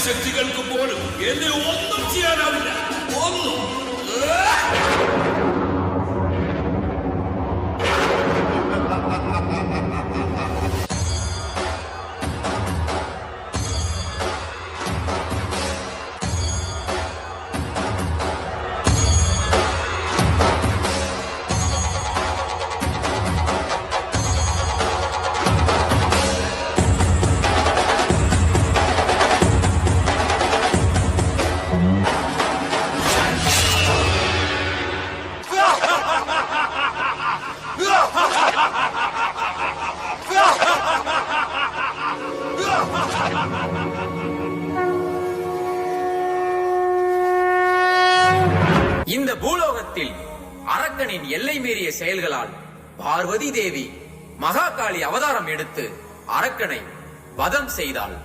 ശക്തികൾക്ക് പോലും എന്നെ ഒന്നും ചെയ്യാനാവില്ല. ഒന്നും. இந்த பூலோகத்தில் அரக்கனின் எல்லை மீறிய செயல்களால் பார்வதி தேவி மகாகாளி அவதாரம் எடுத்து அரக்கனை வதம் செய்தாள்.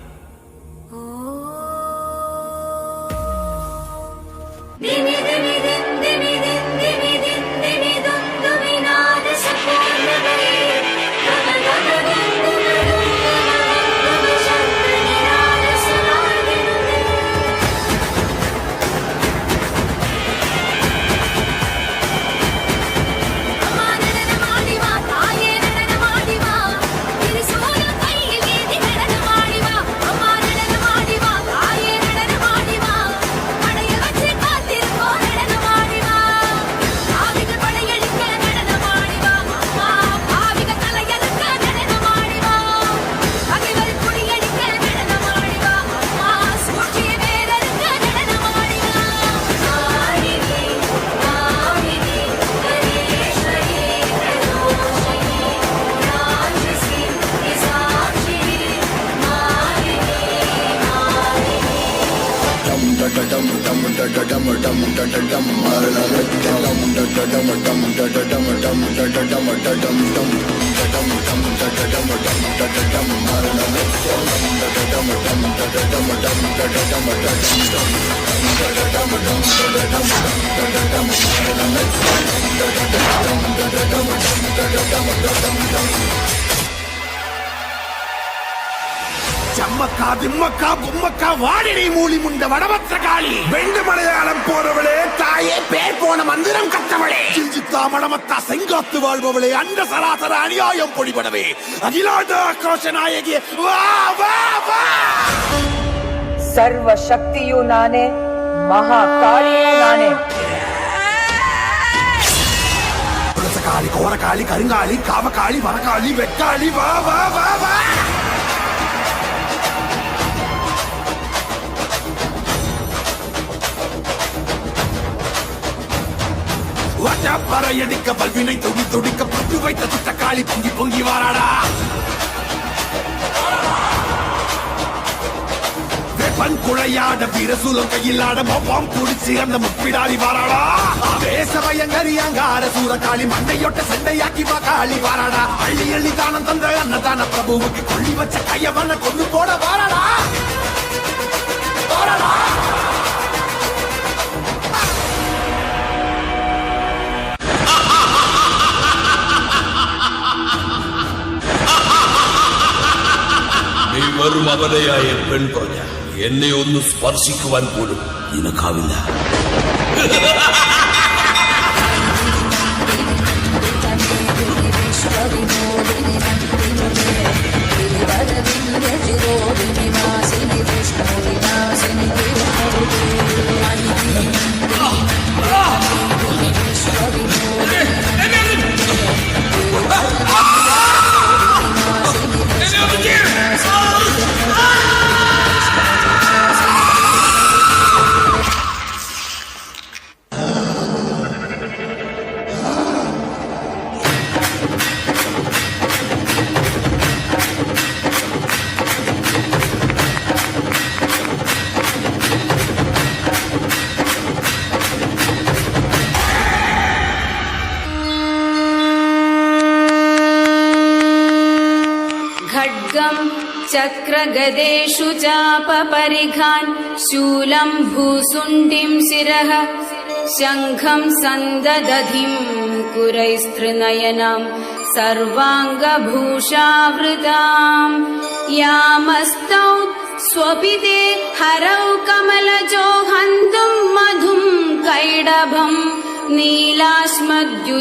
சம்மக்கா திம்மக்கா பொம்மக்கா வாடினை மூலி முண்ட வடபத்திர காளி வெண்டு மலையாளம் போனவளே தாயே பேர் போன மந்திரம் கத்தவளே சிஞ்சித்தா மடமத்தா செங்காத்து வாழ்பவளே அண்ட சராசர அநியாயம் பொடிபடவே அகிலாண்ட ஆக்ரோஷ நாயகி வா வா வா ಸರ್ವ ಶಕ್ತಿಯೂ ನಾನೇ ಮಹಾಕಾಳಿಯೂ ನಾನೇ. காளி கோரகாளி கருங்காளி காவகாளி வரகாளி வெக்காளி வா வா வா வா பறையடிக்க பல்வினை துடி துடிக்க பட்டு வைத்த திட்டக்காளி பொங்கி பொங்கி வாராடா. வெப்பன் குழையாட வீரசூலம் கையிலாட மொப்பம் குடிச்சு அந்த முப்பிடாடி வாராடா. வேச பயங்கரியாங்கார சூரகாளி மண்டையொட்ட சண்டையாக்கி காளி வாராடா. அள்ளி அள்ளி தானம் தந்த அன்னதான பிரபுவுக்கு கொள்ளி வச்ச கையவன கொண்டு போட வாராடா வாராடா. വെറും അവലയായ പെൺപ്രജ എന്നെ ഒന്ന് സ്പർശിക്കുവാൻ പോലും നിനക്കാവില്ല. चक्रगदेषु चापपरिघान् शूलं भूसुण्डिं शिरः शङ्खं सन्ददधिं कुरैस्त्रिनयनां सर्वाङ्गभूषावृताम् यामस्तौ स्वपिते हरौ कमलजो हन्तुं मधुं कैडभं नीलाश्मद्युतिमास्य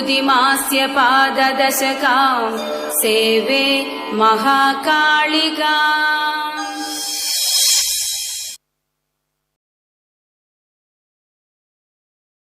पाददशकां सेवे महाकालिका।